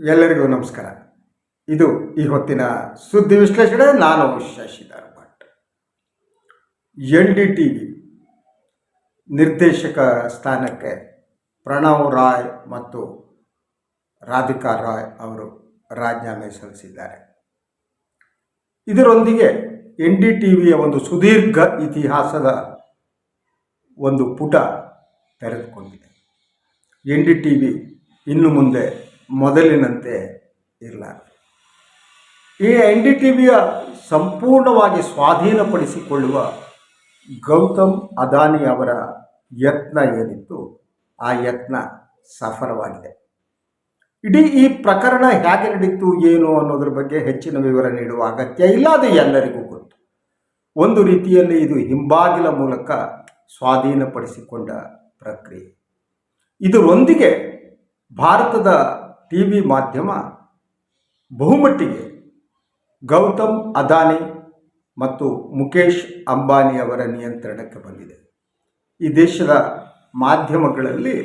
ಎಲ್ಲರಿಗೂ ನಮಸ್ಕಾರ. ಇದು ಈ ಹೊತ್ತಿನ ಸುದ್ದಿ ವಿಶ್ಲೇಷಣೆ. ನಾನು ಶಶಿಧರ್ ಭಟ್. NDTV ನಿರ್ದೇಶಕ ಸ್ಥಾನಕ್ಕೆ ಪ್ರಣವ್ ರಾಯ್ ಮತ್ತು ರಾಧಿಕಾ ರಾಯ್ ಅವರು ರಾಜೀನಾಮೆ ಸಲ್ಲಿಸಿದ್ದಾರೆ. ಇದರೊಂದಿಗೆ NDTVಯ ಒಂದು ಸುದೀರ್ಘ ಇತಿಹಾಸದ ಒಂದು ಪುಟ ತೆರೆದುಕೊಂಡಿದೆ. NDTV ಇನ್ನು ಮುಂದೆ ಮೊದಲಿನಂತೆ ಇರಲಾರದು. ಈ NDTVಯ ಸಂಪೂರ್ಣವಾಗಿ ಸ್ವಾಧೀನಪಡಿಸಿಕೊಳ್ಳುವ ಗೌತಮ್ ಅದಾನಿ ಅವರ ಯತ್ನ ಏನಿತ್ತು, ಆ ಯತ್ನ ಸಫಲವಾಗಿದೆ. ಇಡೀ ಈ ಪ್ರಕರಣ ಹೇಗೆ ನಡೀತು ಏನು ಅನ್ನೋದ್ರ ಬಗ್ಗೆ ಹೆಚ್ಚಿನ ವಿವರ ನೀಡುವ ಅಗತ್ಯ ಇಲ್ಲ, ಅದು ಎಲ್ಲರಿಗೂ ಗೊತ್ತು. ಒಂದು ರೀತಿಯಲ್ಲಿ ಇದು ಹಿಂಬಾಗಿಲ ಮೂಲಕ ಸ್ವಾಧೀನಪಡಿಸಿಕೊಂಡ ಪ್ರಕ್ರಿಯೆ. ಇದರೊಂದಿಗೆ ಭಾರತದ TV ಮಾಧ್ಯಮ ಬಹುಮಟ್ಟಿಗೆ ಗೌತಮ್ ಅದಾನಿ ಮತ್ತು ಮುಖೇಶ್ ಅಂಬಾನಿ ಅವರ ನಿಯಂತ್ರಣಕ್ಕೆ ಬಂದಿದೆ. ಈ ದೇಶದ ಮಾಧ್ಯಮಗಳಲ್ಲಿ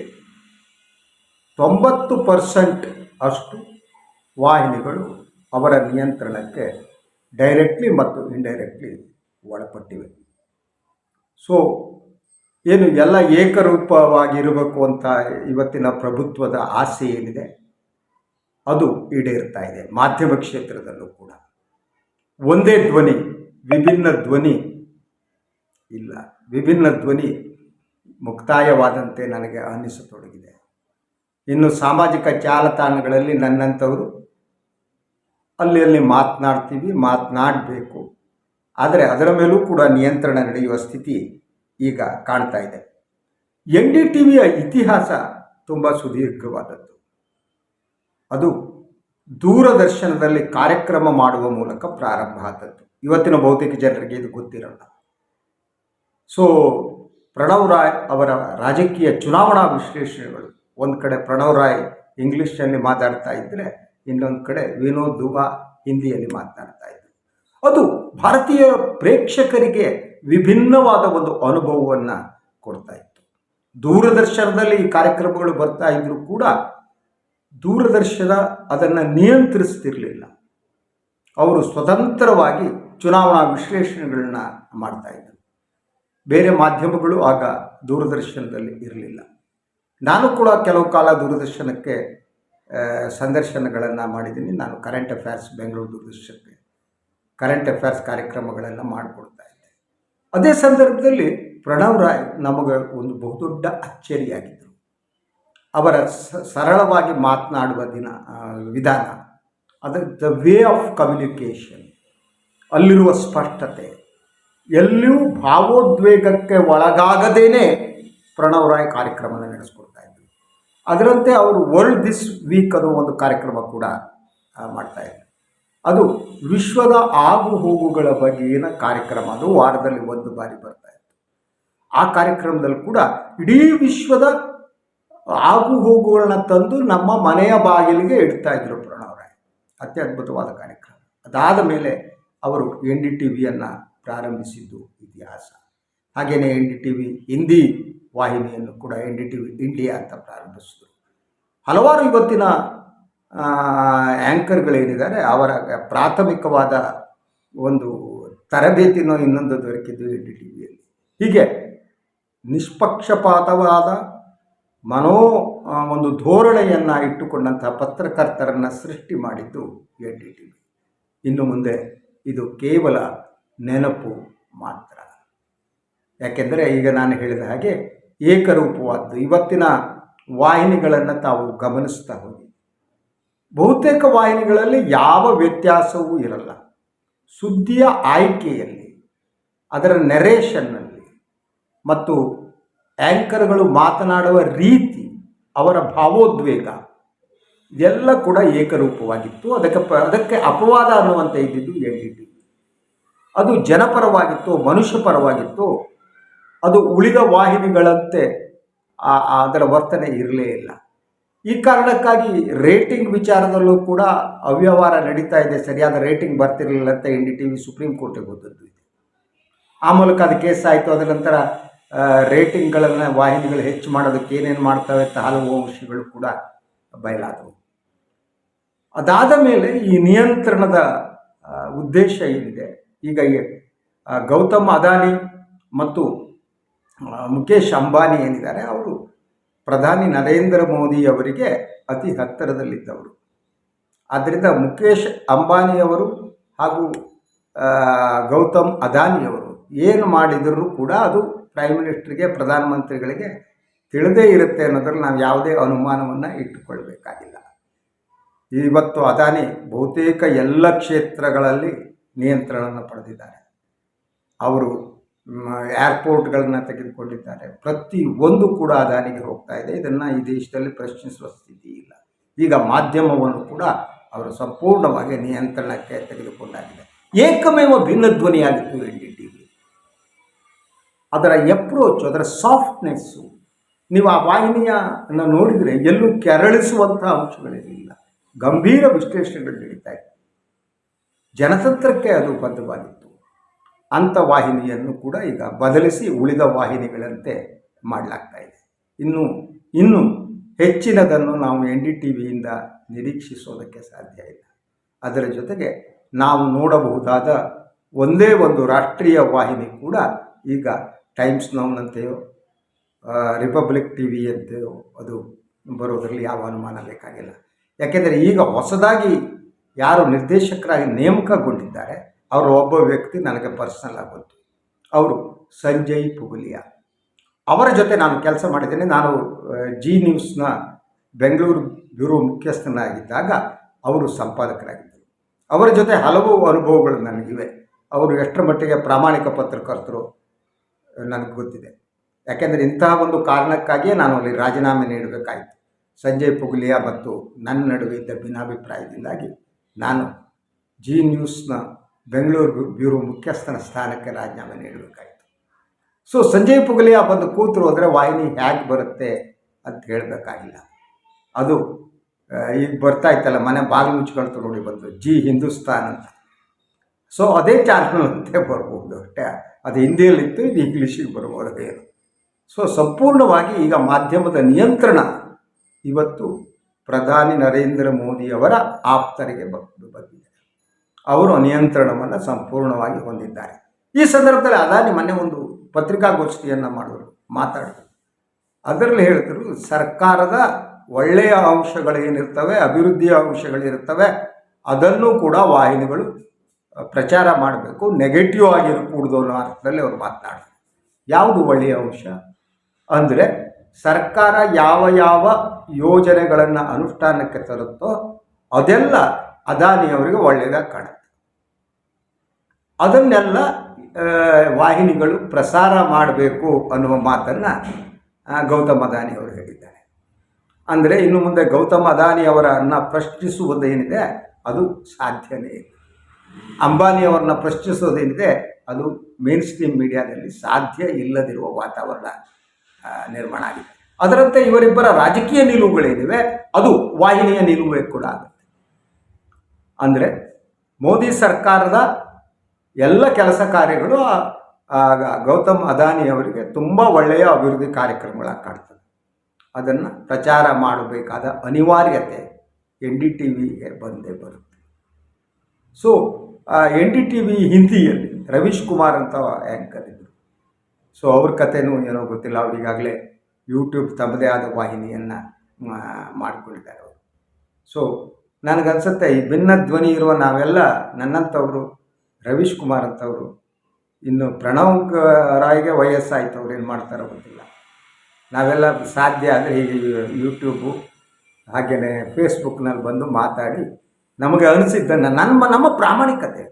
90% ಅಷ್ಟು ವಾಹಿನಿಗಳು ಅವರ ನಿಯಂತ್ರಣಕ್ಕೆ ಡೈರೆಕ್ಟ್ಲಿ ಮತ್ತು ಇಂಡೈರೆಕ್ಟ್ಲಿ ಒಳಪಟ್ಟಿವೆ. ಸೊ ಏನು ಎಲ್ಲ ಏಕರೂಪವಾಗಿರಬೇಕು ಅಂತ ಇವತ್ತಿನ ಪ್ರಭುತ್ವದ ಆಸೆ ಏನಿದೆ ಅದು ಈಡೇರ್ತಾ ಇದೆ. ಮಾಧ್ಯಮ ಕ್ಷೇತ್ರದಲ್ಲೂ ಕೂಡ ಒಂದೇ ಧ್ವನಿ, ವಿಭಿನ್ನ ಧ್ವನಿ ಇಲ್ಲ. ವಿಭಿನ್ನ ಧ್ವನಿ ಮುಕ್ತಾಯವಾದಂತೆ ನನಗೆ ಅನ್ನಿಸತೊಡಗಿದೆ. ಇನ್ನು ಸಾಮಾಜಿಕ ಜಾಲತಾಣಗಳಲ್ಲಿ ನನ್ನಂಥವರು ಅಲ್ಲಿ ಮಾತನಾಡಬೇಕು, ಆದರೆ ಅದರ ಮೇಲೂ ಕೂಡ ನಿಯಂತ್ರಣ ನಡೆಯುವ ಸ್ಥಿತಿ ಈಗ ಕಾಣ್ತಾ ಇದೆ. NDTVಯ ಇತಿಹಾಸ ತುಂಬ ಸುದೀರ್ಘವಾದದ್ದು. ಅದು ದೂರದರ್ಶನದಲ್ಲಿ ಕಾರ್ಯಕ್ರಮ ಮಾಡುವ ಮೂಲಕ ಪ್ರಾರಂಭ ಆದದ್ದು. ಇವತ್ತಿನ ಬಹುತೇಕ ಜನರಿಗೆ ಇದು ಗೊತ್ತಿರಲ್ಲ. ಸೊ ಪ್ರಣವ್ ರಾಯ್ ಅವರ ರಾಜಕೀಯ ಚುನಾವಣಾ ವಿಶ್ಲೇಷಣೆಗಳು, ಒಂದು ಕಡೆ ಪ್ರಣವ್ ರಾಯ್ ಇಂಗ್ಲೀಷ್ನಲ್ಲಿ ಮಾತಾಡ್ತಾ ಇದ್ದರೆ, ಇನ್ನೊಂದು ಕಡೆ ವಿನೋದ್ ದುಬಾ ಹಿಂದಿಯಲ್ಲಿ ಮಾತನಾಡ್ತಾ ಇದ್ದರು. ಅದು ಭಾರತೀಯ ಪ್ರೇಕ್ಷಕರಿಗೆ ವಿಭಿನ್ನವಾದ ಒಂದು ಅನುಭವವನ್ನು ಕೊಡ್ತಾ ಇತ್ತು. ದೂರದರ್ಶನದಲ್ಲಿ ಈ ಕಾರ್ಯಕ್ರಮಗಳು ಬರ್ತಾ ಇದ್ದರೂ ಕೂಡ ದೂರದರ್ಶನ ಅದನ್ನು ನಿಯಂತ್ರಿಸ್ತಿರಲಿಲ್ಲ. ಅವರು ಸ್ವತಂತ್ರವಾಗಿ ಚುನಾವಣಾ ವಿಶ್ಲೇಷಣೆಗಳನ್ನ ಮಾಡ್ತಾ ಇದ್ದರು. ಬೇರೆ ಮಾಧ್ಯಮಗಳು ಆಗ ದೂರದರ್ಶನದಲ್ಲಿ ಇರಲಿಲ್ಲ. ನಾನು ಕೂಡ ಕೆಲವು ಕಾಲ ದೂರದರ್ಶನಕ್ಕೆ ಸಂದರ್ಶನಗಳನ್ನು ಮಾಡಿದ್ದೀನಿ. ನಾನು ಕರೆಂಟ್ ಅಫೇರ್ಸ್, ಬೆಂಗಳೂರು ದೂರದರ್ಶನಕ್ಕೆ ಕರೆಂಟ್ ಅಫೇರ್ಸ್ ಕಾರ್ಯಕ್ರಮಗಳನ್ನು ಮಾಡಿಕೊಡ್ತಾ ಇದ್ದೆ. ಅದೇ ಸಂದರ್ಭದಲ್ಲಿ ಪ್ರಣವ್ ರಾಯ್ ನಮಗೆ ಒಂದು ಬಹುದೊಡ್ಡ ಅಚ್ಚರಿಯಾಗಿದ್ದರು. ಅವರ ಸರಳವಾಗಿ ಮಾತನಾಡುವ ವಿಧಾನ, ಅದರ ದ ವೇ ಆಫ್ ಕಮ್ಯುನಿಕೇಷನ್, ಅಲ್ಲಿರುವ ಸ್ಪಷ್ಟತೆ, ಎಲ್ಲಿಯೂ ಭಾವೋದ್ವೇಗಕ್ಕೆ ಒಳಗಾಗದೇನೆ ಪ್ರಣವ್ ರಾಯ್ ಕಾರ್ಯಕ್ರಮನ ನಡೆಸ್ಕೊಡ್ತಾ ಇದ್ದರು. ಅದರಂತೆ ಅವರು ವರ್ಲ್ಡ್ ದಿಸ್ ವೀಕ್ ಅನ್ನೋ ಒಂದು ಕಾರ್ಯಕ್ರಮ ಕೂಡ ಮಾಡ್ತಾಯಿದ್ರು. ಅದು ವಿಶ್ವದ ಆಗು ಹೋಗುಗಳ ಬಗೆಗಿನ ಕಾರ್ಯಕ್ರಮ. ಅದು ವಾರದಲ್ಲಿ ಒಂದು ಬಾರಿ ಬರ್ತಾ ಇತ್ತು. ಆ ಕಾರ್ಯಕ್ರಮದಲ್ಲಿ ಕೂಡ ಇಡೀ ವಿಶ್ವದ ಆಗು ಹೋಗುಗಳನ್ನ ತಂದು ನಮ್ಮ ಮನೆಯ ಬಾಗಿಲಿಗೆ ಇಡ್ತಾ ಇದ್ರು ಪ್ರಣವ್ ರಾಯ್. ಅತ್ಯದ್ಭುತವಾದ ಕಾರ್ಯಕ್ರಮ. ಅದಾದ ಮೇಲೆ ಅವರು NDTVಯನ್ನು ಪ್ರಾರಂಭಿಸಿದ್ದು ಇತಿಹಾಸ. ಹಾಗೆಯೇ NDTV ಹಿಂದಿ ವಾಹಿನಿಯನ್ನು ಕೂಡ NDTV ಇಂಡಿಯಾ ಅಂತ ಪ್ರಾರಂಭಿಸಿದರು. ಹಲವಾರು ಇವತ್ತಿನ ಆ್ಯಂಕರ್ಗಳೇನಿದ್ದಾರೆ ಅವರ ಪ್ರಾಥಮಿಕವಾದ ಒಂದು ತರಬೇತಿನೋ ಇನ್ನೊಂದು ದೊರಕಿದ್ದು NDTVಯಲ್ಲಿ. ಹೀಗೆ ನಿಷ್ಪಕ್ಷಪಾತವಾದ ಒಂದು ಧೋರಣೆಯನ್ನು ಇಟ್ಟುಕೊಂಡಂತಹ ಪತ್ರಕರ್ತರನ್ನು ಸೃಷ್ಟಿ ಮಾಡಿದ್ದು NDTV. ಇನ್ನು ಮುಂದೆ ಇದು ಕೇವಲ ನೆನಪು ಮಾತ್ರ. ಯಾಕೆಂದರೆ ಈಗ ನಾನು ಹೇಳಿದ ಹಾಗೆ ಏಕರೂಪವಾದ್ದು. ಇವತ್ತಿನ ವಾಹಿನಿಗಳನ್ನು ತಾವು ಗಮನಿಸ್ತಾ ಹೋಗಿ, ಬಹುತೇಕ ವಾಹಿನಿಗಳಲ್ಲಿ ಯಾವ ವ್ಯತ್ಯಾಸವೂ ಇರಲ್ಲ. ಸುದ್ದಿಯ ಆಯ್ಕೆಯಲ್ಲಿ, ಅದರ ನೆರೇಷನ್ನಲ್ಲಿ ಮತ್ತು ಆ್ಯಂಕರ್ಗಳು ಮಾತನಾಡುವ ರೀತಿ, ಅವರ ಭಾವೋದ್ವೇಗ ಇದೆಲ್ಲ ಕೂಡ ಏಕರೂಪವಾಗಿತ್ತು. ಅದಕ್ಕೆ ಅಪವಾದ ಅನ್ನುವಂತೆ ಇದ್ದಿದ್ದು NDTV. ಅದು ಜನಪರವಾಗಿತ್ತು, ಮನುಷ್ಯಪರವಾಗಿತ್ತು. ಅದು ಉಳಿದ ವಾಹಿನಿಗಳಂತೆ ಅದರ ವರ್ತನೆ ಇರಲೇ ಇಲ್ಲ. ಈ ಕಾರಣಕ್ಕಾಗಿ ರೇಟಿಂಗ್ ವಿಚಾರದಲ್ಲೂ ಕೂಡ ಅವ್ಯವಹಾರ ನಡೀತಾ ಇದೆ. ಸರಿಯಾದ ರೇಟಿಂಗ್ ಬರ್ತಿರಲಿಲ್ಲ ಅಂತ NDTV ಸುಪ್ರೀಂ ಕೋರ್ಟಿಗೆ ಹೋದದ್ದು ಇದೆ. ಆ ಮೂಲಕ ಅದು ಕೇಸ್ ಆಯಿತು. ಅದರ ನಂತರ ರೇಟಿಂಗ್ಗಳನ್ನು ವಾಹಿನಿಗಳು ಹೆಚ್ಚು ಮಾಡೋದಕ್ಕೆ ಏನೇನು ಮಾಡ್ತವೆ ಅಂತ ಹಲವು ವಿಷಯಗಳು ಕೂಡ ಬಯಲಾದವು. ಅದಾದ ಮೇಲೆ ಈ ನಿಯಂತ್ರಣದ ಉದ್ದೇಶ ಏನಿದೆ, ಈಗ ಗೌತಮ್ ಅದಾನಿ ಮತ್ತು ಮುಖೇಶ್ ಅಂಬಾನಿ ಏನಿದ್ದಾರೆ ಅವರು ಪ್ರಧಾನಿ ನರೇಂದ್ರ ಮೋದಿ ಅವರಿಗೆ ಅತಿ ಹತ್ತಿರದಲ್ಲಿದ್ದವರು. ಆದ್ದರಿಂದ ಮುಖೇಶ್ ಅಂಬಾನಿಯವರು ಹಾಗೂ ಗೌತಮ್ ಅದಾನಿಯವರು ಏನು ಮಾಡಿದರೂ ಕೂಡ ಅದು ಪ್ರೈಮ್ ಮಿನಿಸ್ಟರ್ಗೆ, ಪ್ರಧಾನಮಂತ್ರಿಗಳಿಗೆ ತಿಳಿದೇ ಇರುತ್ತೆ ಅನ್ನೋದ್ರಲ್ಲಿ ನಾವು ಯಾವುದೇ ಅನುಮಾನವನ್ನು ಇಟ್ಟುಕೊಳ್ಬೇಕಾಗಿಲ್ಲ. ಇವತ್ತು ಅದಾನಿ ಬಹುತೇಕ ಎಲ್ಲ ಕ್ಷೇತ್ರಗಳಲ್ಲಿ ನಿಯಂತ್ರಣವನ್ನು ಪಡೆದಿದ್ದಾರೆ. ಅವರು ಏರ್ಪೋರ್ಟ್ಗಳನ್ನ ತೆಗೆದುಕೊಂಡಿದ್ದಾರೆ. ಪ್ರತಿಯೊಂದು ಕೂಡ ಅದಾನಿಗೆ ಹೋಗ್ತಾ ಇದೆ. ಇದನ್ನು ಈ ದೇಶದಲ್ಲಿ ಪ್ರಶ್ನಿಸುವ ಸ್ಥಿತಿ ಇಲ್ಲ. ಈಗ ಮಾಧ್ಯಮವನ್ನು ಕೂಡ ಅವರು ಸಂಪೂರ್ಣವಾಗಿ ನಿಯಂತ್ರಣಕ್ಕೆ ತೆಗೆದುಕೊಂಡಾಗಿದೆ. ಏಕಮೇವ ಭಿನ್ನಧ್ವನಿಯಾಗಿತ್ತು NDTV. ಅದರ ಅಪ್ರೋಚ್, ಅದರ ಸಾಫ್ಟ್ನೆಸ್ಸು, ನೀವು ಆ ವಾಹಿನಿಯನ್ನು ನೋಡಿದರೆ ಎಲ್ಲೂ ಕೆರಳಿಸುವಂಥ ಅಂಶಗಳಿರಲಿಲ್ಲ. ಗಂಭೀರ ವಿಶ್ಲೇಷಣೆಗಳು ನಡೀತಾ ಇತ್ತು. ಜನತಂತ್ರಕ್ಕೆ ಅದು ಬದ್ಧವಾಗಿತ್ತು. ಅಂಥ ವಾಹಿನಿಯನ್ನು ಕೂಡ ಈಗ ಬದಲಿಸಿ ಉಳಿದ ವಾಹಿನಿಗಳಂತೆ ಮಾಡಲಾಗ್ತಾ ಇದೆ. ಇನ್ನು ಹೆಚ್ಚಿನದನ್ನು ನಾವು NDTVಯಿಂದ ನಿರೀಕ್ಷಿಸೋದಕ್ಕೆ ಸಾಧ್ಯ ಇಲ್ಲ. ಅದರ ಜೊತೆಗೆ ನಾವು ನೋಡಬಹುದಾದ ಒಂದೇ ಒಂದು ರಾಷ್ಟ್ರೀಯ ವಾಹಿನಿ ಕೂಡ ಈಗ ಟೈಮ್ಸ್ ನೌನಂತೆಯೋ ರಿಪಬ್ಲಿಕ್ TV ಅಂತೆಯೋ ಅದು ಬರೋದರಲ್ಲಿ ಯಾವ ಅನುಮಾನ ಬೇಕಾಗಿಲ್ಲ. ಯಾಕೆಂದರೆ ಈಗ ಹೊಸದಾಗಿ ಯಾರು ನಿರ್ದೇಶಕರಾಗಿ ನೇಮಕಗೊಂಡಿದ್ದಾರೆ ಅವರ ಒಬ್ಬ ವ್ಯಕ್ತಿ ನನಗೆ ಪರ್ಸನಲ್ ಆಗಿ ಗೊತ್ತು. ಅವರು ಸಂಜಯ್ ಪುಗುಲಿಯಾ. ಅವರ ಜೊತೆ ನಾನು ಕೆಲಸ ಮಾಡಿದ್ದೇನೆ. ನಾನು ಜಿ ನ್ಯೂಸ್ನ ಬೆಂಗಳೂರು ಬ್ಯೂರೋ ಮುಖ್ಯಸ್ಥನಾಗಿದ್ದಾಗ ಅವರು ಸಂಪಾದಕರಾಗಿದ್ದರು. ಅವರ ಜೊತೆ ಹಲವು ಅನುಭವಗಳು ನನಗಿವೆ. ಅವರು ಎಷ್ಟರ ಮಟ್ಟಿಗೆ ಪ್ರಾಮಾಣಿಕ ಪತ್ರಕರ್ತರು ನನಗೆ ಗೊತ್ತಿದೆ. ಯಾಕೆಂದರೆ ಇಂತಹ ಒಂದು ಕಾರಣಕ್ಕಾಗಿಯೇ ನಾನು ಅಲ್ಲಿ ರಾಜೀನಾಮೆ ನೀಡಬೇಕಾಯಿತು. ಸಂಜಯ್ ಪುಗುಲಿಯಾ ಮತ್ತು ನನ್ನ ನಡುವೆ ಇದ್ದ ಭಿನ್ನಾಭಿಪ್ರಾಯದಿಂದಾಗಿ ನಾನು ಜಿ ನ್ಯೂಸ್ನ ಬೆಂಗಳೂರು ಬ್ಯೂರೋ ಮುಖ್ಯಸ್ಥನ ಸ್ಥಾನಕ್ಕೆ ರಾಜೀನಾಮೆ ನೀಡಬೇಕಾಯಿತು. ಸೊ ಸಂಜಯ್ ಪುಗುಲಿಯಾ ಬಂದು ಕೂತರು ಅಂದರೆ ವಾಹಿನಿ ಹೇಗೆ ಬರುತ್ತೆ ಅಂತ ಹೇಳಬೇಕಾಗಿಲ್ಲ. ಅದು ಈಗ ಬರ್ತಾ ಇತ್ತಲ್ಲ, ಮನೆ ಬಾಗಿಲು ಮುಚ್ಕೊಳ್ತು ನೋಡಿ ಬಂದು ಜಿ ಹಿಂದೂಸ್ತಾನ್ ಅಂತ. ಸೊ ಅದೇ ಚಾನಲ್ ಅಂತೆ ಬರ್ಬೋದು ಅಷ್ಟೇ. ಅದು ಹಿಂದಿಯಲ್ಲಿತ್ತು, ಇದು ಇಂಗ್ಲೀಷಿಗೆ ಬರ್ಬೋದು. ಸೊ ಸಂಪೂರ್ಣವಾಗಿ ಈಗ ಮಾಧ್ಯಮದ ನಿಯಂತ್ರಣ ಇವತ್ತು ಪ್ರಧಾನಿ ನರೇಂದ್ರ ಮೋದಿಯವರ ಆಪ್ತರಿಗೆ ಬಂದಿದೆ. ಅವರು ನಿಯಂತ್ರಣವನ್ನು ಸಂಪೂರ್ಣವಾಗಿ ಹೊಂದಿದ್ದಾರೆ. ಈ ಸಂದರ್ಭದಲ್ಲಿ ಅದಾನಿ ಮೊನ್ನೆ ಒಂದು ಪತ್ರಿಕಾಗೋಷ್ಠಿಯನ್ನು ಮಾತಾಡಿದರು. ಅದರಲ್ಲಿ ಹೇಳಿದ್ರು, ಸರ್ಕಾರದ ಒಳ್ಳೆಯ ಅಂಶಗಳೇನಿರ್ತವೆ, ಅಭಿವೃದ್ಧಿಯ ಅಂಶಗಳಿರ್ತವೆ, ಅದನ್ನು ಕೂಡ ವಾಹಿನಿಗಳು ಪ್ರಚಾರ ಮಾಡಬೇಕು, ನೆಗೆಟಿವ್ ಆಗಿರಕೂಡ್ದು ಅನ್ನೋ ಅರ್ಥದಲ್ಲಿ ಅವರು ಮಾತನಾಡಿದ್ರು. ಯಾವುದು ಒಳ್ಳೆಯ ಅಂಶ ಅಂದರೆ, ಸರ್ಕಾರ ಯಾವ ಯಾವ ಯೋಜನೆಗಳನ್ನು ಅನುಷ್ಠಾನಕ್ಕೆ ತರುತ್ತೋ ಅದೆಲ್ಲ ಅದಾನಿಯವರಿಗೆ ಒಳ್ಳೆಯದಾಗಿ ಕಾಣುತ್ತೆ. ಅದನ್ನೆಲ್ಲ ವಾಹಿನಿಗಳು ಪ್ರಸಾರ ಮಾಡಬೇಕು ಅನ್ನುವ ಮಾತನ್ನು ಗೌತಮ್ ಅದಾನಿ ಅವರು ಹೇಳಿದ್ದಾರೆ. ಅಂದರೆ ಇನ್ನು ಮುಂದೆ ಗೌತಮ್ ಅದಾನಿ ಅವರನ್ನು ಪ್ರಶ್ನಿಸುವುದೇನಿದೆ ಅದು ಸಾಧ್ಯನೇ ಇಲ್ಲ. ಅಂಬಾನಿಯವರನ್ನ ಪ್ರಶ್ನಿಸೋದೇನಿದೆ ಅದು ಮೇನ್ ಸ್ಟ್ರೀಮ್ ಮೀಡಿಯಾದಲ್ಲಿ ಸಾಧ್ಯ ಇಲ್ಲದಿರುವ ವಾತಾವರಣ ನಿರ್ಮಾಣ ಆಗಿದೆ. ಅದರಂತೆ ಇವರಿಬ್ಬರ ರಾಜಕೀಯ ನಿಲುವುಗಳೇನಿವೆ ಅದು ವಾಹಿನಿಯ ನಿಲುವೇ ಕೂಡ ಆಗುತ್ತೆ. ಅಂದರೆ ಮೋದಿ ಸರ್ಕಾರದ ಎಲ್ಲ ಕೆಲಸ ಕಾರ್ಯಗಳು ಗೌತಮ್ ಅದಾನಿಯವರಿಗೆ ತುಂಬ ಒಳ್ಳೆಯ ಅಭಿವೃದ್ಧಿ ಕಾರ್ಯಕ್ರಮಗಳಾಗಿ ಕಾಣ್ತದೆ. ಅದನ್ನು ಪ್ರಚಾರ ಮಾಡಬೇಕಾದ ಅನಿವಾರ್ಯತೆ NDTVಗೆ ಬಂದೇ ಬರುತ್ತೆ. ಸೊ NDTV ಹಿಂದಿಯಲ್ಲಿ ರವೀಶ್ ಕುಮಾರ್ ಅಂತ ಆ್ಯಂಕರ್ ಇದ್ದರು. ಸೊ ಅವ್ರ ಕಥೆನೂ ಏನೋ ಗೊತ್ತಿಲ್ಲ. ಅವರಿಗಾಗಲೇ ಯೂಟ್ಯೂಬ್ ತಮ್ಮದೇ ಆದ ವಾಹಿನಿಯನ್ನು ಮಾಡಿಕೊಂಡಿದ್ದಾರೆ ಅವರು. ಸೊ ನನಗನ್ಸುತ್ತೆ ಈ ಭಿನ್ನ ಧ್ವನಿ ಇರುವ ನಾವೆಲ್ಲ, ನನ್ನಂಥವರು, ರವೀಶ್ ಕುಮಾರ್ ಅಂತವರು, ಇನ್ನು ಪ್ರಣವ್ ರಾಯ್ಗೆ ವಯಸ್ಸಾಯಿತು, ಅವ್ರು ಏನು ಮಾಡ್ತಾರೋ ಗೊತ್ತಿಲ್ಲ. ನಾವೆಲ್ಲ ಸಾಧ್ಯ ಆದರೆ ಹೀಗೆ ಯೂಟ್ಯೂಬು ಹಾಗೆಯೇ ಫೇಸ್ಬುಕ್ನಲ್ಲಿ ಬಂದು ಮಾತಾಡಿ ನಮಗೆ ಅನಿಸಿದ್ದನ್ನು ನಮ್ಮ ಪ್ರಾಮಾಣಿಕತೆ,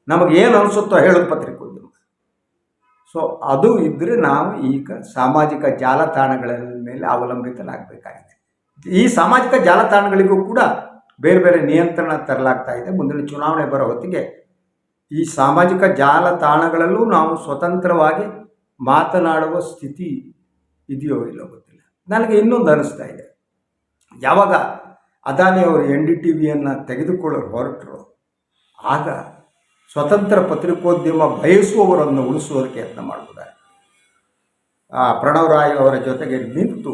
ನಮಗೇನು ಅನಿಸುತ್ತೋ ಹೇಳೋದು ಪತ್ರಿಕೋದ್ಯಮ. ಸೊ ಅದು ಇದ್ದರೆ ನಾವು ಈಗ ಸಾಮಾಜಿಕ ಜಾಲತಾಣಗಳ ಮೇಲೆ ಅವಲಂಬಿತರಾಗಬೇಕಾಗಿದೆ. ಈ ಸಾಮಾಜಿಕ ಜಾಲತಾಣಗಳಿಗೂ ಕೂಡ ಬೇರೆ ಬೇರೆ ನಿಯಂತ್ರಣ ತರಲಾಗ್ತಾ ಇದೆ. ಮುಂದಿನ ಚುನಾವಣೆ ಬರೋ ಹೊತ್ತಿಗೆ ಈ ಸಾಮಾಜಿಕ ಜಾಲತಾಣಗಳಲ್ಲೂ ನಾವು ಸ್ವತಂತ್ರವಾಗಿ ಮಾತನಾಡುವ ಸ್ಥಿತಿ ಇದೆಯೋ ಇಲ್ಲೋ ಗೊತ್ತಿಲ್ಲ. ನನಗೆ ಇನ್ನೊಂದು ಅನಿಸ್ತಾ ಇದೆ, ಯಾವಾಗ ಅದಾನಿಯವರು NDTVಯನ್ನು ತೆಗೆದುಕೊಳ್ಳಲು ಹೊರಟರು ಆಗ ಸ್ವತಂತ್ರ ಪತ್ರಿಕೋದ್ಯಮ ಬಯಸುವವರನ್ನು ಉಳಿಸುವುದಕ್ಕೆ ಯತ್ನ ಮಾಡಬಹುದಾಗಿದೆ. ಪ್ರಣವ್ ರಾಯ್ ಅವರ ಜೊತೆಗೆ ನಿಂತು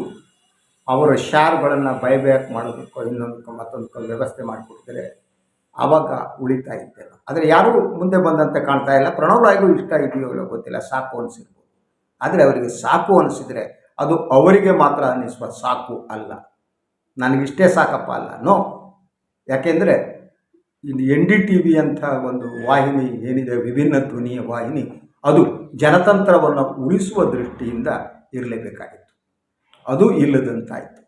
ಅವರ ಶೇರ್ಗಳನ್ನು ಬೈಬ್ಯಾಕ್ ಮಾಡೋದಕ್ಕೋ ಇನ್ನೊಂದಕ್ಕೋ ಮತ್ತೊಂದಕ್ಕೋ ವ್ಯವಸ್ಥೆ ಮಾಡಿಕೊಟ್ಟಿದ್ರೆ ಆವಾಗ ಉಳಿತಾ ಇದ್ದೇವೆ. ಆದರೆ ಯಾರೂ ಮುಂದೆ ಬಂದಂತೆ ಕಾಣ್ತಾ ಇಲ್ಲ. ಪ್ರಣವ್ ರಾಯ್ಗೂ ಇಷ್ಟ ಇದೆಯೋ ಇಲ್ಲೋ ಗೊತ್ತಿಲ್ಲ, ಸಾಕು ಅನಿಸಿರ್ಬೋದು. ಆದರೆ ಅವರಿಗೆ ಸಾಕು ಅನಿಸಿದರೆ ಅದು ಅವರಿಗೆ ಮಾತ್ರ ಅನ್ನಿಸುವ ಸಾಕು ಅಲ್ಲ, ನನಗಿಷ್ಟೇ ಸಾಕಪ್ಪ ಅಲ್ಲ, ನೋ. ಯಾಕೆಂದರೆ ಇದು NDTV ಅಂತ ಒಂದು ವಾಹಿನಿ ಏನಿದೆ, ವಿಭಿನ್ನ ಧ್ವನಿಯ ವಾಹಿನಿ, ಅದು ಜನತಂತ್ರವನ್ನು ಉಳಿಸುವ ದೃಷ್ಟಿಯಿಂದ ಇರಲೇಬೇಕಾಗಿತ್ತು. ಅದು ಇಲ್ಲದಂತಾಯಿತು.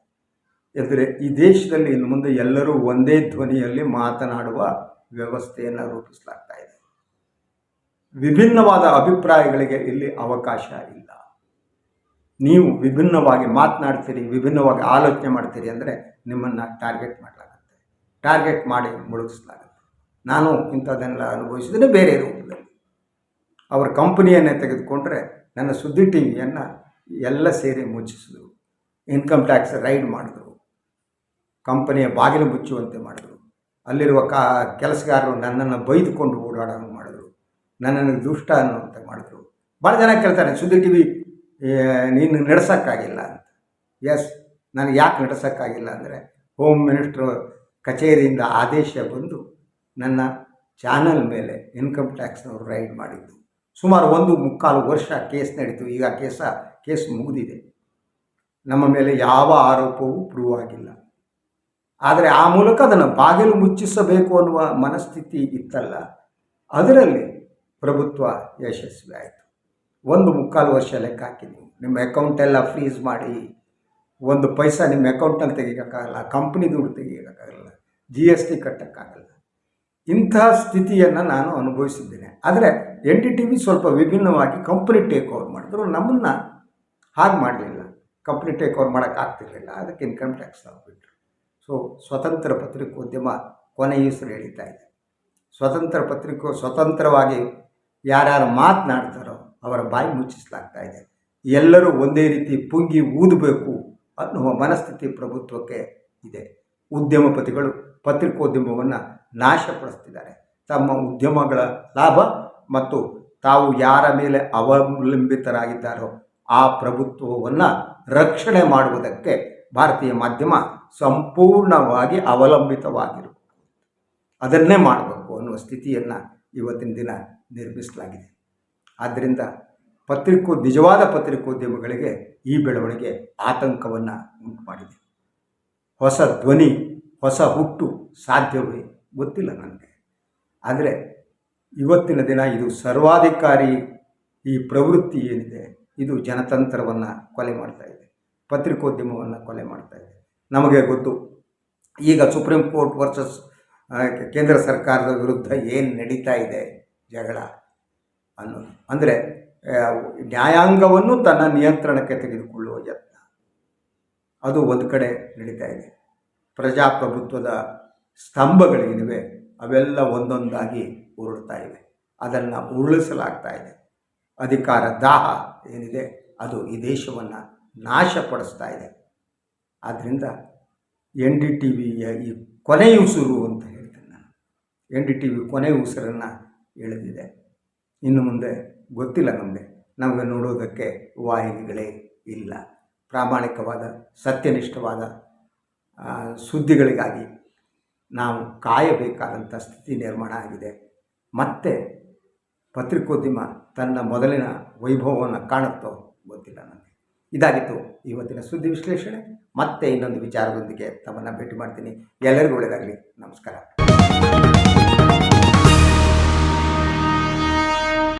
ಎಂದರೆ ಈ ದೇಶದಲ್ಲಿ ಇನ್ನು ಮುಂದೆ ಎಲ್ಲರೂ ಒಂದೇ ಧ್ವನಿಯಲ್ಲಿ ಮಾತನಾಡುವ ವ್ಯವಸ್ಥೆಯನ್ನು ರೂಪಿಸಲಾಗ್ತಾ ಇದೆ. ವಿಭಿನ್ನವಾದ ಅಭಿಪ್ರಾಯಗಳಿಗೆ ಇಲ್ಲಿ ಅವಕಾಶ ಇಲ್ಲ. ನೀವು ವಿಭಿನ್ನವಾಗಿ ಮಾತನಾಡ್ತೀರಿ, ವಿಭಿನ್ನವಾಗಿ ಆಲೋಚನೆ ಮಾಡ್ತೀರಿ ಅಂದರೆ ನಿಮ್ಮನ್ನು ಟಾರ್ಗೆಟ್ ಮಾಡಲಾಗುತ್ತೆ, ಟಾರ್ಗೆಟ್ ಮಾಡಿ ಮುಳುಗಿಸಲಾಗುತ್ತೆ. ನಾನು ಇಂಥದ್ದನ್ನೆಲ್ಲ ಅನುಭವಿಸಿದರೆ ಬೇರೆ ರೂಪದಲ್ಲಿ. ಅವರ ಕಂಪನಿಯನ್ನೇ ತೆಗೆದುಕೊಂಡ್ರೆ ನನ್ನ ಸುದ್ದಿ ಟಿವಿಯನ್ನು ಎಲ್ಲ ಸೇರಿ ಮುಚ್ಚಿಸಿದ್ರು, ಇನ್ಕಮ್ ಟ್ಯಾಕ್ಸ್ ರೈಡ್ ಮಾಡಿದ್ರು, ಕಂಪನಿಯ ಬಾಗಿಲು ಮುಚ್ಚುವಂತೆ ಮಾಡಿದ್ರು, ಅಲ್ಲಿರುವ ಕೆಲಸಗಾರರು ನನ್ನನ್ನು ಬೈದುಕೊಂಡು ಓಡಾಡೋಂಗೆ ಮಾಡಿದ್ರು, ನನ್ನನ್ನು ದುಷ್ಟ ಅನ್ನುವಂತೆ ಮಾಡಿದ್ರು. ಭಾಳ ಜನ ಕೇಳ್ತಾರೆ, ಸುದ್ದಿ ಟಿವಿ ನೀನು ನಡೆಸೋಕ್ಕಾಗಿಲ್ಲ ಅಂತ. ಎಸ್, ನನಗೆ ಯಾಕೆ ನಡೆಸೋಕ್ಕಾಗಿಲ್ಲ ಅಂದರೆ ಹೋಮ್ ಮಿನಿಸ್ಟ್ರು ಕಚೇರಿಯಿಂದ ಆದೇಶ ಬಂದು ನನ್ನ ಚಾನಲ್ ಮೇಲೆ ಇನ್ಕಮ್ ಟ್ಯಾಕ್ಸ್ನವರು ರೈಡ್ ಮಾಡಿದ್ದು. ಸುಮಾರು 1.25 ವರ್ಷ ಕೇಸ್ ನಡೀತು. ಈಗ ಕೇಸ್ ಮುಗಿದಿದೆ. ನಮ್ಮ ಮೇಲೆ ಯಾವ ಆರೋಪವೂ ಪ್ರೂವ್ ಆಗಿಲ್ಲ. ಆದರೆ ಆ ಮೂಲಕ ಅದನ್ನು ಬಾಗಿಲು ಮುಚ್ಚಿಸಬೇಕು ಅನ್ನುವ ಮನಸ್ಥಿತಿ ಇತ್ತಲ್ಲ, ಅದರಲ್ಲಿ ಪ್ರಭುತ್ವ ಯಶಸ್ವಿ ಆಯಿತು. 1.25 ವರ್ಷ ಲೆಕ್ಕ ಹಾಕಿದ್ವಿ. ನಿಮ್ಮ ಅಕೌಂಟೆಲ್ಲ ಫ್ರೀಸ್ ಮಾಡಿ 1 ಪೈಸಾ ನಿಮ್ಮ ಅಕೌಂಟಲ್ಲಿ ತೆಗಿಯೋಕ್ಕಾಗಲ್ಲ, ಕಂಪ್ನಿ ದುಡ್ಡು ತೆಗಿಯೋಕ್ಕಾಗಲ್ಲ, GST ಕಟ್ಟೋಕ್ಕಾಗಲ್ಲ. ಇಂತಹ ಸ್ಥಿತಿಯನ್ನು ನಾನು ಅನುಭವಿಸಿದ್ದೇನೆ. ಆದರೆ NDTV ಸ್ವಲ್ಪ ವಿಭಿನ್ನವಾಗಿ ಕಂಪ್ನಿ ಟೇಕ್ ಓವರ್ ಮಾಡಿದ್ರು. ನಮ್ಮನ್ನು ಹಾಗೆ ಮಾಡಲಿಲ್ಲ, ಕಂಪ್ನಿ ಟೇಕ್ ಓವರ್ ಮಾಡೋಕ್ಕಾಗ್ತಿರಲಿಲ್ಲ. ಅದಕ್ಕೆ ಇನ್ಕಮ್ ಟ್ಯಾಕ್ಸ್ ಆಗಿಬಿಟ್ರು. ಸೊ ಸ್ವತಂತ್ರ ಪತ್ರಿಕೋದ್ಯಮ ಕೊನೆಯುಸಿರು ಎಳೀತಾ ಇದೆ. ಸ್ವತಂತ್ರವಾಗಿ ಯಾರ್ಯಾರು ಮಾತನಾಡ್ತಾರೋ ಅವರ ಬಾಯಿ ಮುಚ್ಚಿಸಲಾಗ್ತಾ ಇದೆ. ಎಲ್ಲರೂ ಒಂದೇ ರೀತಿ ಪುಂಗಿ ಊದಬೇಕು ಅನ್ನುವ ಮನಸ್ಥಿತಿ ಪ್ರಭುತ್ವಕ್ಕೆ ಇದೆ. ಉದ್ಯಮಪತಿಗಳು ಪತ್ರಿಕೋದ್ಯಮವನ್ನು ನಾಶಪಡಿಸ್ತಿದ್ದಾರೆ. ತಮ್ಮ ಉದ್ಯಮಗಳ ಲಾಭ ಮತ್ತು ತಾವು ಯಾರ ಮೇಲೆ ಅವಲಂಬಿತರಾಗಿದ್ದಾರೋ ಆ ಪ್ರಭುತ್ವವನ್ನು ರಕ್ಷಣೆ ಮಾಡುವುದಕ್ಕೆ ಭಾರತೀಯ ಮಾಧ್ಯಮ ಸಂಪೂರ್ಣವಾಗಿ ಅವಲಂಬಿತವಾಗಿರಬೇಕು. ಅದನ್ನೇ ಮಾಡಬೇಕು ಅನ್ನುವ ಸ್ಥಿತಿಯನ್ನು ಇವತ್ತಿನ ದಿನ ನಿರ್ಮಿಸಲಾಗಿದೆ. ಆದ್ದರಿಂದ ನಿಜವಾದ ಪತ್ರಿಕೋದ್ಯಮಗಳಿಗೆ ಈ ಬೆಳವಣಿಗೆ ಆತಂಕವನ್ನು ಉಂಟು ಮಾಡಿದೆ. ಹೊಸ ಧ್ವನಿ, ಹೊಸ ಹುಟ್ಟು ಸಾಧ್ಯವೇ ಗೊತ್ತಿಲ್ಲ ನನಗೆ. ಆದರೆ ಇವತ್ತಿನ ದಿನ ಇದು ಸರ್ವಾಧಿಕಾರಿ ಈ ಪ್ರವೃತ್ತಿ ಏನಿದೆ, ಇದು ಜನತಂತ್ರವನ್ನು ಕೊಲೆ ಮಾಡ್ತಾ ಇದೆ, ಪತ್ರಿಕೋದ್ಯಮವನ್ನು ಕೊಲೆ ಮಾಡ್ತಾ ಇದೆ. ನಮಗೆ ಗೊತ್ತು, ಈಗ ಸುಪ್ರೀಂ ಕೋರ್ಟ್ ವರ್ಸಸ್ ಕೇಂದ್ರ ಸರ್ಕಾರದ ವಿರುದ್ಧ ಏನು ನಡೀತಾ ಇದೆ ಜಗಳ ಅನ್ನೋದು. ಅಂದರೆ ನ್ಯಾಯಾಂಗವನ್ನು ತನ್ನ ನಿಯಂತ್ರಣಕ್ಕೆ ತೆಗೆದುಕೊಳ್ಳುವ ಯತ್ನ, ಅದು ಒಂದು ಕಡೆ ನಡೀತಾ ಇದೆ. ಪ್ರಜಾಪ್ರಭುತ್ವದ ಸ್ತಂಭಗಳೇನಿವೆ ಅವೆಲ್ಲ ಒಂದೊಂದಾಗಿ ಉರುಳ್ತಾ ಇವೆ, ಅದನ್ನು ಉರುಳಿಸಲಾಗ್ತಾ ಇದೆ. ಅಧಿಕಾರ ದಾಹ ಏನಿದೆ ಅದು ಈ ದೇಶವನ್ನು ನಾಶಪಡಿಸ್ತಾ ಇದೆ. ಆದ್ದರಿಂದ NDTVಯ ಈ ಕೊನೆಯ ಉಸಿರು ಅಂತ ಹೇಳ್ತೇನೆ ನಾನು. NDTV ಕೊನೆಯ ಉಸಿರನ್ನು ಎಳೆದಿದೆ. ಇನ್ನು ಮುಂದೆ ಗೊತ್ತಿಲ್ಲ, ನಮಗೆ ನೋಡೋದಕ್ಕೆ ವಾಹಿನಿಗಳೇ ಇಲ್ಲ. ಪ್ರಾಮಾಣಿಕವಾದ ಸತ್ಯನಿಷ್ಠವಾದ ಸುದ್ದಿಗಳಿಗಾಗಿ ನಾವು ಕಾಯಬೇಕಾದಂಥ ಸ್ಥಿತಿ ನಿರ್ಮಾಣ ಆಗಿದೆ. ಮತ್ತೆ ಪತ್ರಿಕೋದ್ಯಮ ತನ್ನ ಮೊದಲಿನ ವೈಭವವನ್ನು ಕಾಣುತ್ತೋ ಗೊತ್ತಿಲ್ಲ ನನಗೆ. ಇದಾಗಿತ್ತು ಇವತ್ತಿನ ಸುದ್ದಿ ವಿಶ್ಲೇಷಣೆ. ಮತ್ತೆ ಇನ್ನೊಂದು ವಿಚಾರದೊಂದಿಗೆ ತಮ್ಮನ್ನು ಭೇಟಿ ಮಾಡ್ತೀನಿ. ಎಲ್ಲರಿಗೂ ಒಳ್ಳೆಯದಾಗಲಿ. ನಮಸ್ಕಾರ.